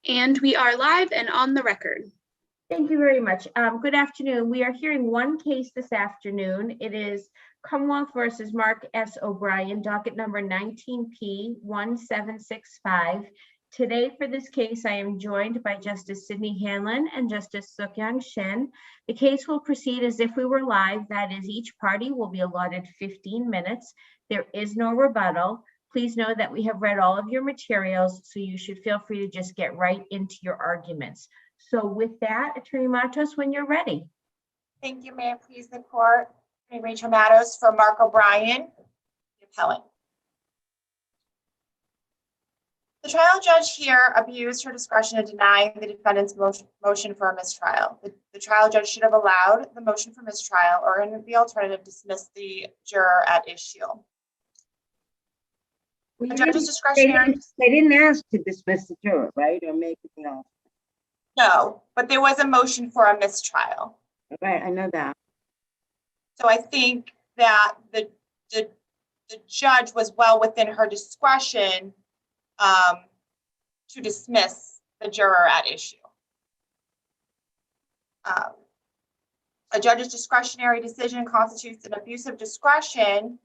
And we are live and on the record. Thank you very much. Good afternoon. We are hearing one case this afternoon. It is Commonwealth versus Mark S. O'Brien, docket number 19P1765. Today for this case, I am joined by Justice Sydney Hanlon and Justice Sukyoung Shin. The case will proceed as if we were live. That is, each party will be allotted 15 minutes. There is no rebuttal. Please know that we have read all of your materials, so you should feel free to just get right into your arguments. So with that, Attorney Matos, when you're ready. Thank you, Mayor. Please the court. Attorney Rachel Matos for Mark O'Brien, the appellant. The trial judge here abused her discretion in denying the defendant's motion for a mistrial. The trial judge should have allowed the motion for mistrial, or in the alternative, dismissed the juror at issue. Well, The judge's discretionary. they didn't ask to dismiss the juror, right, or make it no. No, but there was a motion for a mistrial. Right, I know that. So I think that the judge was well within her discretion to dismiss the juror at issue. A judge's discretionary decision constitutes an abuse of discretion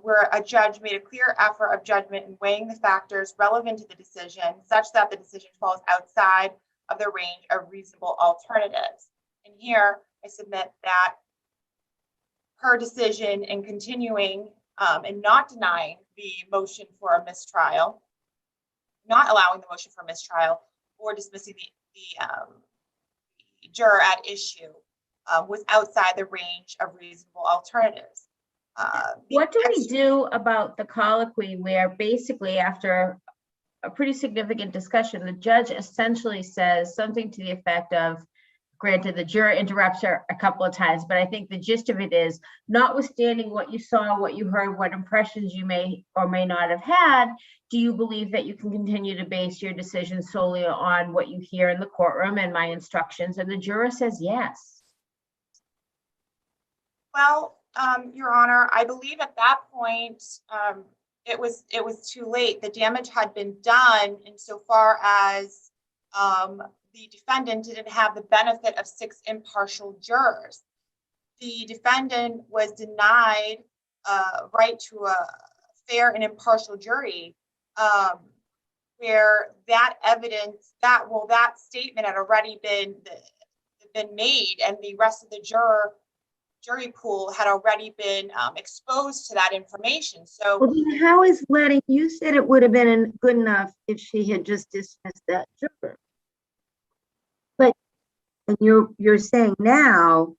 where a judge made a clear effort of judgment in weighing the factors relevant to the decision such that the decision falls outside of the range of reasonable alternatives. And here I submit that her decision in continuing and not denying the motion for a mistrial, not allowing the motion for a mistrial, or dismissing the juror at issue was outside the range of reasonable alternatives. What do we do about the colloquy where basically after a pretty significant discussion, the judge essentially says something to the effect of, granted, the juror interrupts her a couple of times, but I think the gist of it is, notwithstanding what you saw, what you heard, what impressions you may or may not have had, do you believe that you can continue to base your decision solely on what you hear in the courtroom and my instructions? And the juror says yes. Well, Your Honor, I believe at that point, it was too late. The damage had been done insofar as the defendant didn't have the benefit of 6 impartial jurors. The defendant was denied right to a fair and impartial jury, where that evidence, that statement had already been made, and the rest of the jury pool had already been exposed to that information. So Well, then how is letting, you said it would have been good enough if she had just dismissed that juror. But and you're saying now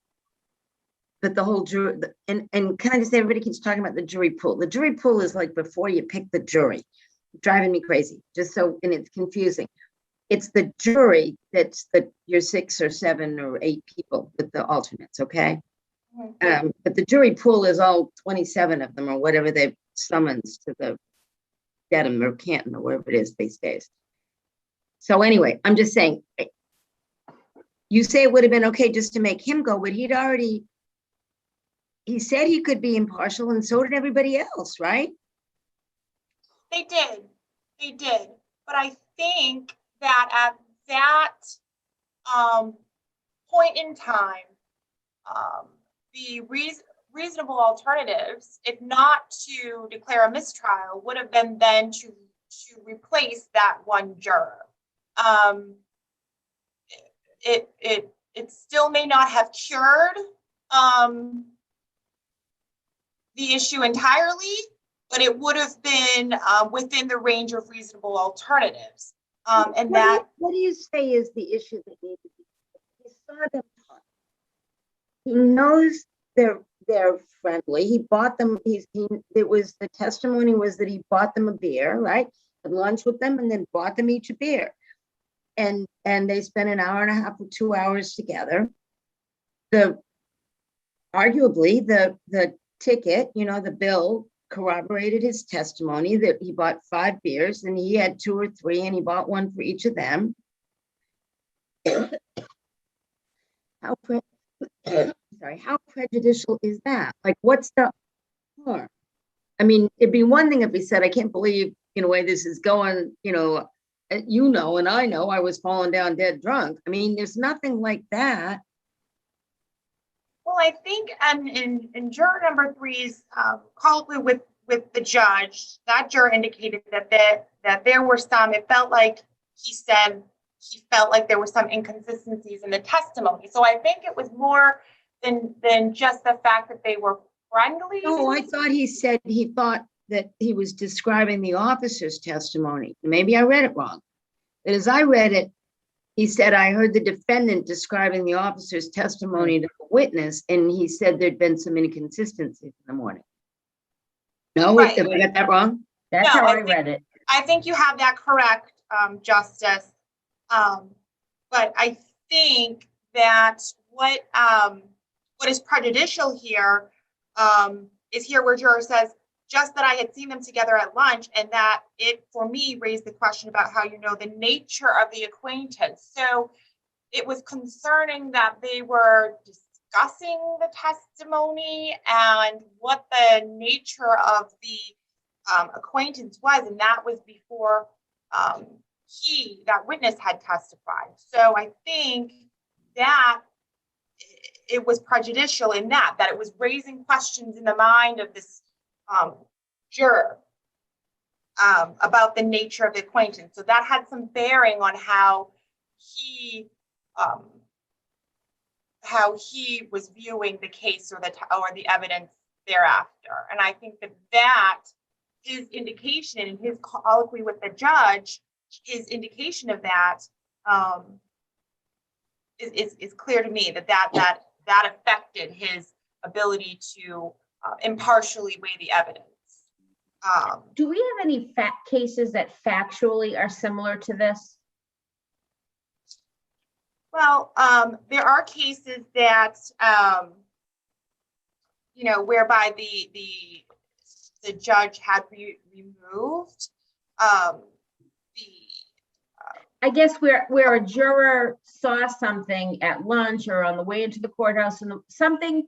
that the whole jury, and can I just say, everybody keeps talking about the jury pool. The jury pool is like before you pick the jury, driving me crazy, just so, and it's confusing. It's the jury that's your 6 or 7 or 8 people with the alternates, okay? But the jury pool is all 27 of them or whatever they summons to the Dedham or Canton or wherever it is these days. So anyway, I'm just saying, you say it would have been okay just to make him go, but he said he could be impartial, and so did everybody else, right? They did. But I think that at that point in time, the reasonable alternatives, if not to declare a mistrial, would have been then to replace that one juror. It still may not have cured the issue entirely, but it would have been within the range of reasonable alternatives. What do you say is the issue that needs to be? He saw them talk. He knows they're friendly. He bought them. The testimony was that he bought them a beer, right? Had lunch with them, and then bought them each a beer. And they spent an hour and a half or 2 hours together. Arguably the ticket, the bill corroborated his testimony that he bought 5 beers and he had 2 or 3 and he bought one for each of them. How prejudicial is that? Like, what's the harm? I mean, it'd be one thing if he said, I can't believe, way this is going, you know, and I know I was falling down dead drunk. I mean, there's nothing like that. Well, I think in juror number three's colloquy with the judge, that juror indicated that there were some, it felt like he said he felt like there were some inconsistencies in the testimony. So I think it was more than just the fact that they were friendly. No, I thought he said he thought that he was describing the officer's testimony. Maybe I read it wrong. But as I read it, he said, I heard the defendant describing the officer's testimony to the witness, and he said there'd been some inconsistencies in the morning. No, Right. Did I get that wrong? That's No, how I I think- read it. I think you have that correct, Justice. But I think that what is prejudicial here is here where juror says, just that I had seen them together at lunch, and that it, for me, raised the question about how you know the nature of the acquaintance. So it was concerning that they were discussing the testimony and what the nature of the acquaintance was, and that was before that witness had testified. So I think that it was prejudicial in that it was raising questions in the mind of this juror about the nature of the acquaintance. So that had some bearing on how he was viewing the case or the evidence thereafter. And I think that his indication in his colloquy with the judge, his indication of that is clear to me that affected his ability to impartially weigh the evidence. Do we have any cases that factually are similar to this? Well, there are cases that whereby the judge had removed I guess where a juror saw something at lunch or on the way into the courthouse and something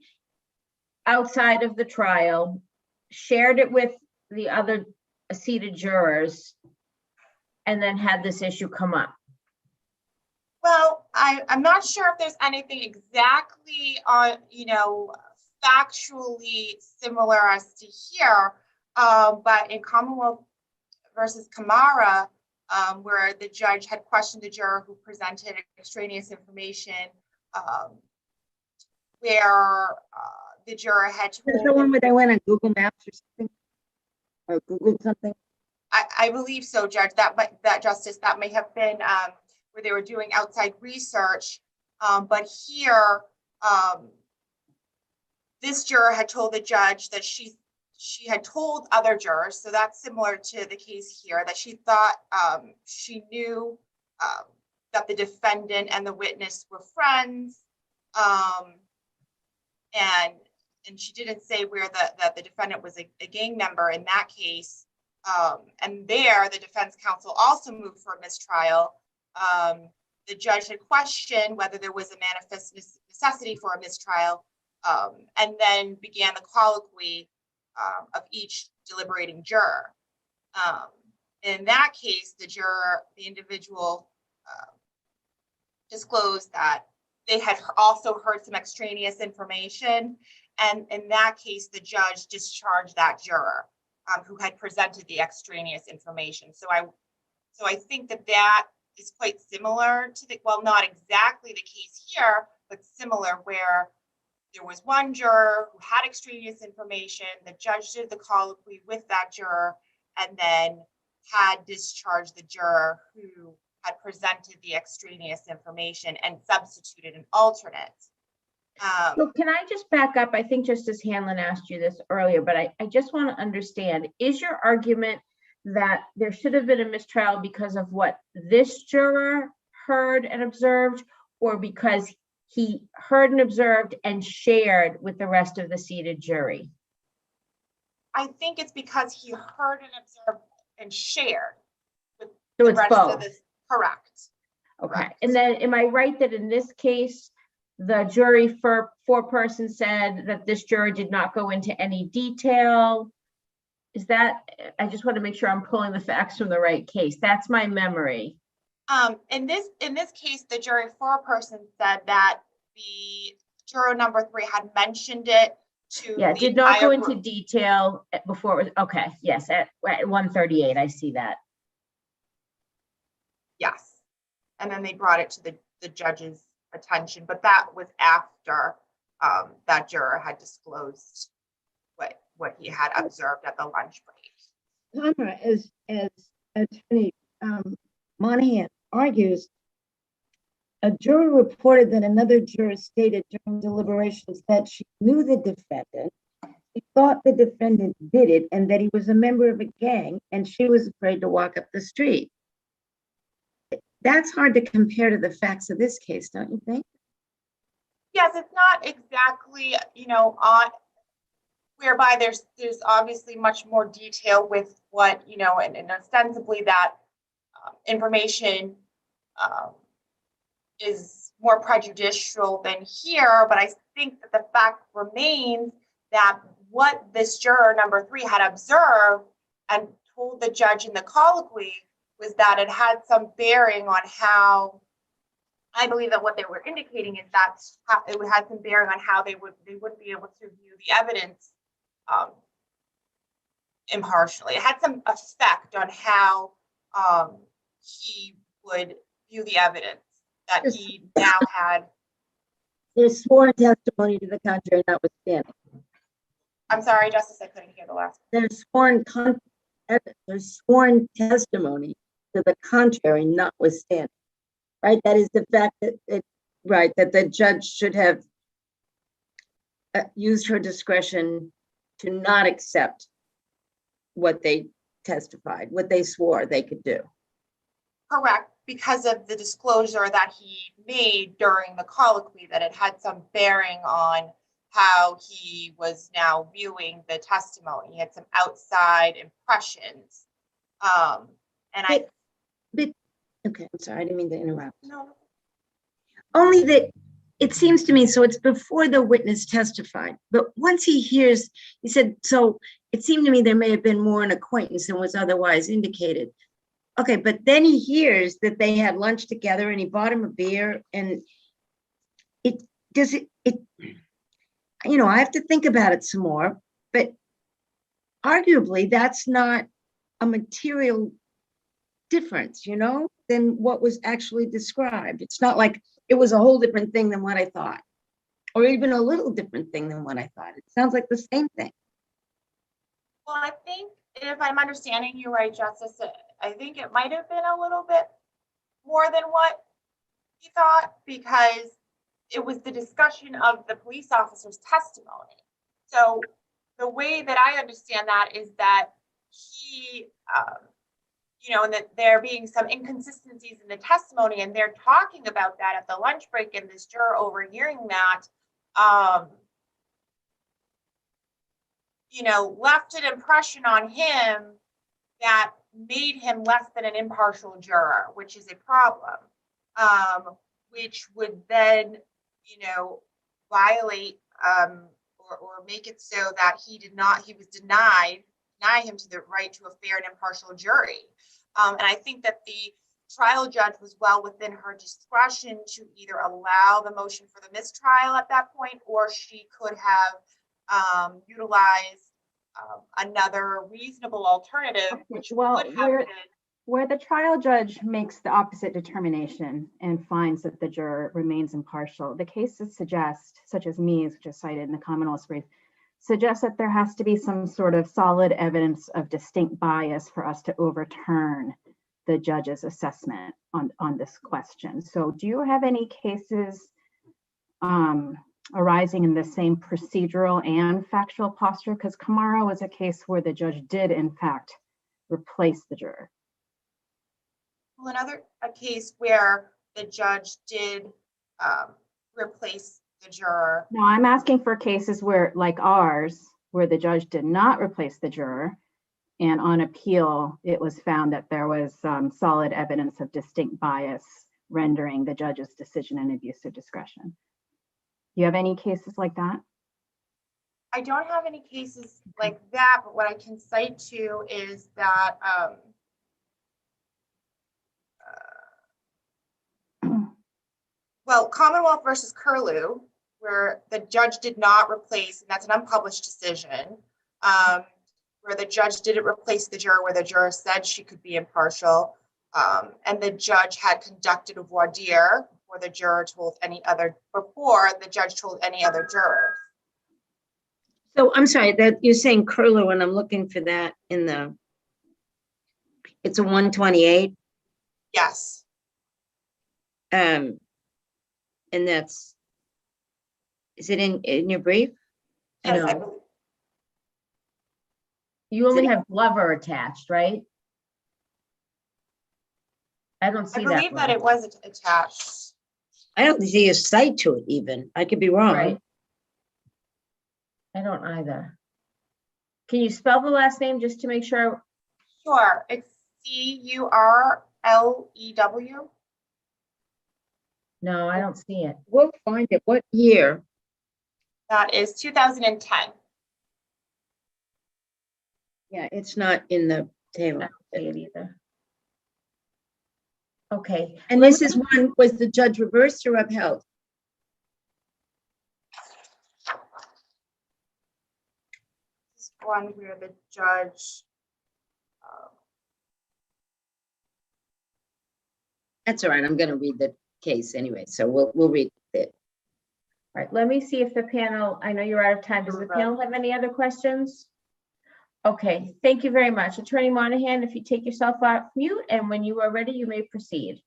outside of the trial, shared it with the other seated jurors, and then had this issue come up. Well, I'm not sure if there's anything exactly on, factually similar as to here, but in Commonwealth versus Camara, where the judge had questioned the juror who presented extraneous information, where the juror had Is the told one where they went on Google Maps or something? Or Googled something? I believe so, Judge. That Justice, that may have been where they were doing outside research. But here, this juror had told the judge that she had told other jurors, so that's similar to the case here, that she thought she knew that the defendant and the witness were friends, and she didn't say where that the defendant was a gang member in that case. And there, the defense counsel also moved for a mistrial. The judge had questioned whether there was a manifest necessity for a mistrial, and then began the colloquy of each deliberating juror. In that case, the individual disclosed that they had also heard some extraneous information, and in that case, the judge discharged that juror who had presented the extraneous information. So I think that is quite similar to not exactly the case here, but similar, where there was one juror who had extraneous information, the judge did the colloquy with that juror, and then had discharged the juror who had presented the extraneous information and substituted an alternate. So can I just back up? I think Justice Hanlon asked you this earlier, but I just want to understand, is your argument that there should have been a mistrial because of what this juror heard and observed, or because he heard and observed and shared with the rest of the seated jury? I think it's because he heard and observed and shared with So the it's rest both. of this. Correct. Okay, Correct. and then am I right that in this case, the jury four-person said that this juror did not go into any detail Is that, I just want to make sure I'm pulling the facts from the right case. That's my memory. In this case, the jury foreperson said that the juror number 3 had mentioned it to Yeah, the did not go entire into group. detail before it was, okay, yes, at 138, I see that. Yes. And then they brought it to the judge's attention, but that was after that juror had disclosed what he had observed at the lunch break. Tamara, as Attorney Monahan argues, a juror reported that another juror stated during deliberations that she knew the defendant, she thought the defendant did it, and that he was a member of a gang, and she was afraid to walk up the street. That's hard to compare to the facts of this case, don't you think? Yes, it's not exactly, on whereby there's obviously much more detail with what, and ostensibly that information is more prejudicial than here, but I think that the fact remains that what this juror number 3 had observed and told the judge in the colloquy was that it had some bearing on how, I believe that what they were indicating is that it had some bearing on how they wouldn't be able to view the evidence impartially. It had some effect on how he would view the evidence that he now had. There's sworn testimony to the contrary notwithstanding. I'm sorry, Justice, I couldn't hear the last. There's sworn testimony to the contrary notwithstanding, right? That is the fact that that the judge should have used her discretion to not accept what they testified, what they swore they could do. Correct, because of the disclosure that he made during the colloquy, that it had some bearing on how he was now viewing the testimony. He had some outside impressions. Okay, I'm sorry, I didn't mean to interrupt. No. Only that it seems to me, so it's before the witness testified, but once he hears, he said, so it seemed to me there may have been more an acquaintance than was otherwise indicated. Okay, but then he hears that they had lunch together and he bought him a beer, and I have to think about it some more, but arguably that's not a material difference, than what was actually described. It's not like it was a whole different thing than what I thought, or even a little different thing than what I thought. It sounds like the same thing. Well, I think if I'm understanding you right, Justice, I think it might have been a little bit more than what he thought, because it was the discussion of the police officer's testimony. So the way that I understand that is that he, and that there being some inconsistencies in the testimony, and they're talking about that at the lunch break, and this juror overhearing that, left an impression on him that made him less than an impartial juror, which is a problem, which would then, violate or make it so that he was deny him to the right to a fair and impartial jury. And I think that the trial judge was well within her discretion to either allow the motion for the mistrial at that point, or she could have utilized another reasonable alternative, which would have been. Where the trial judge makes the opposite determination and finds that the juror remains impartial, the cases suggest, such as Mees, which is cited in the Commonwealth's brief, suggests that there has to be some sort of solid evidence of distinct bias for us to overturn the judge's assessment on this question. So do you have any cases arising in the same procedural and factual posture? Because Camara was a case where the judge did, in fact, replace the juror. Well, a case where the judge did replace the juror. No, I'm asking for cases where, like ours, where the judge did not replace the juror, and on appeal, it was found that there was solid evidence of distinct bias rendering the judge's decision an abuse of discretion. Do you have any cases like that? I don't have any cases like that, but what I can cite to is that well, Commonwealth versus Curlew, where the judge did not replace, and that's an unpublished decision, where the judge didn't replace the juror where the juror said she could be impartial, and the judge had conducted a voir dire before the judge told any other juror. So I'm sorry that you're saying Curlew, and I'm looking for that in it's a 128. Yes. And is it in your brief? Yes, I No. believe. You only have Glover attached, right? I don't I see that believe that one. it was attached. I don't see a cite to it even. I could be wrong. Right. I don't either. Can you spell the last name just to make sure? Sure, it's Curlew. No, I don't see it. We'll find it. What year? That is 2010. Yeah, it's not in the I table. don't see it either. Okay. And this is one, was the judge reversed or upheld? This is one where the judge. That's all right. I'm going to read the case anyway, so we'll read it. All right, let me see if the panel, I know you're out of time. Does the panel have any other questions? Okay, thank you very much. Attorney Monahan, if you take yourself off mute, and when you are ready, you may proceed.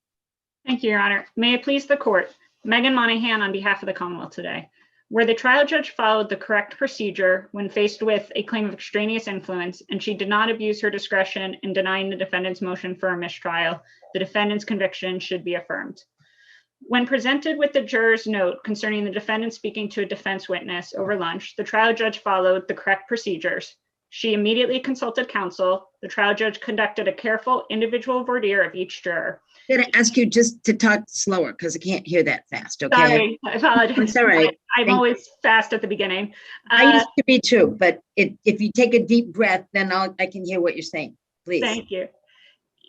Thank you, Your Honor. May it please the court, Megan Monahan on behalf of the Commonwealth today. Where the trial judge followed the correct procedure when faced with a claim of extraneous influence, and she did not abuse her discretion in denying the defendant's motion for a mistrial, the defendant's conviction should be affirmed. When presented with the juror's note concerning the defendant speaking to a defense witness over lunch, the trial judge followed the correct procedures. She immediately consulted counsel. The trial judge conducted a careful individual voir dire of each juror. I'm going to ask you just to talk slower because I can't hear that fast, okay? Sorry, I apologize. It's all right. I'm always fast at the beginning. I used to be too, but if you take a deep breath, then I can hear what you're saying, please. Thank you.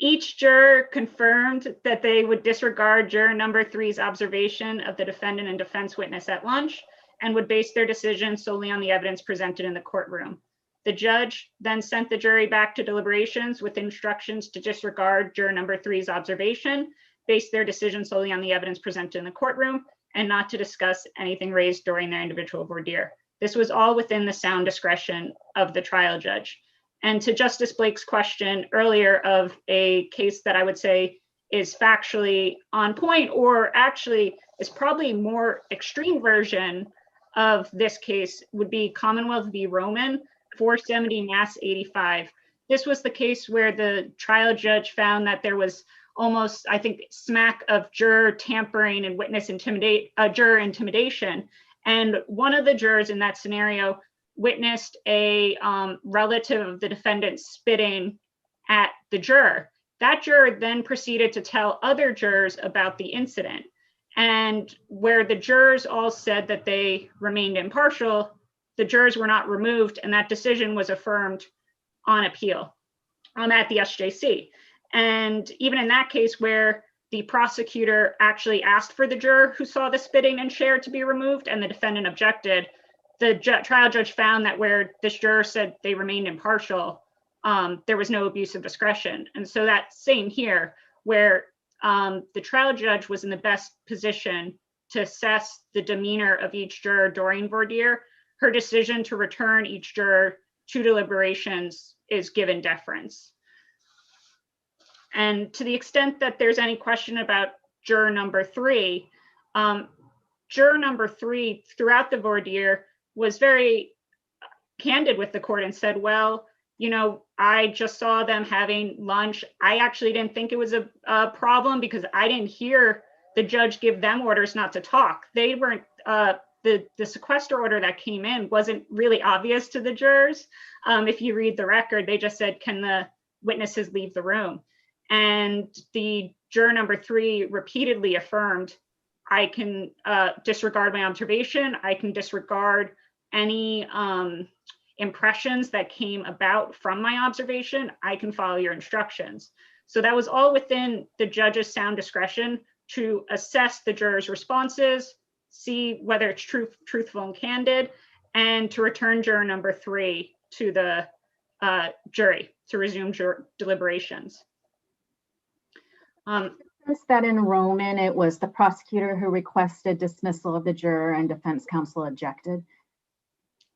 Each juror confirmed that they would disregard juror number 3's observation of the defendant and defense witness at lunch and would base their decision solely on the evidence presented in the courtroom. The judge then sent the jury back to deliberations with instructions to disregard juror number 3's observation, base their decision solely on the evidence presented in the courtroom, and not to discuss anything raised during their individual voir dire. This was all within the sound discretion of the trial judge. And to Justice Blake's question earlier of a case that I would say is factually on point, or actually is probably more extreme version of this case, would be Commonwealth v. Roman, 470 Mass 85. This was the case where the trial judge found that there was almost, I think, smack of juror tampering and juror intimidation. And one of the jurors in that scenario witnessed a relative of the defendant spitting at the juror. That juror then proceeded to tell other jurors about the incident. And where the jurors all said that they remained impartial, the jurors were not removed, and that decision was affirmed on appeal at the SJC. And even in that case where the prosecutor actually asked for the juror who saw the spitting and share to be removed and the defendant objected, the trial judge found that where this juror said they remained impartial, there was no abuse of discretion. And so that same here, where the trial judge was in the best position to assess the demeanor of each juror during voir dire, her decision to return each juror to deliberations is given deference. And to the extent that there's any question about juror number 3, juror number 3 throughout the voir dire was very candid with the court and said, well, you know, I just saw them having lunch. I actually didn't think it was a problem because I didn't hear the judge give them orders not to talk. They weren't, the sequester order that came in wasn't really obvious to the jurors. If you read the record, they just said, can the witnesses leave the room? And the juror number 3 repeatedly affirmed, I can disregard my observation. I can disregard any impressions that came about from my observation, I can follow your instructions. So that was all within the judge's sound discretion to assess the jurors' responses, see whether it's truthful and candid, and to return juror number 3 to the jury to resume deliberations. Is that in Roman, it was the prosecutor who requested dismissal of the juror and defense counsel objected?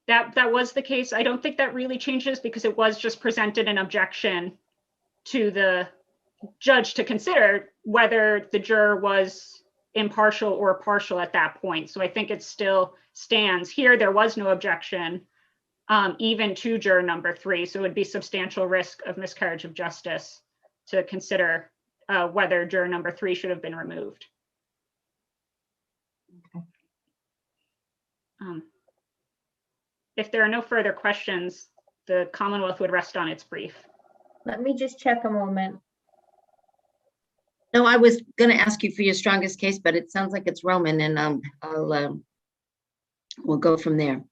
That was the case. I don't think that really changes because it was just presented an objection to the judge to consider whether the juror was impartial or partial at that point. So I think it still stands. Here, there was no objection, even to juror number 3. So it would be substantial risk of miscarriage of justice to consider whether juror number 3 should have been removed. Okay. If there are no further questions, the Commonwealth would rest on its brief. Let me just check a moment. No, I was gonna ask you for your strongest case, but it sounds like it's Roman, and we'll go from there.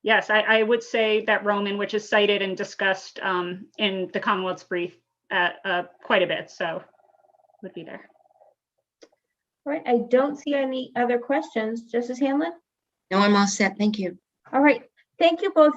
Yes, I would say that Roman, which is cited and discussed in the Commonwealth's brief quite a bit, so would be there. All right, I don't see any other questions. Justice Hanlon? No, I'm all set. Thank you. All right, thank you both very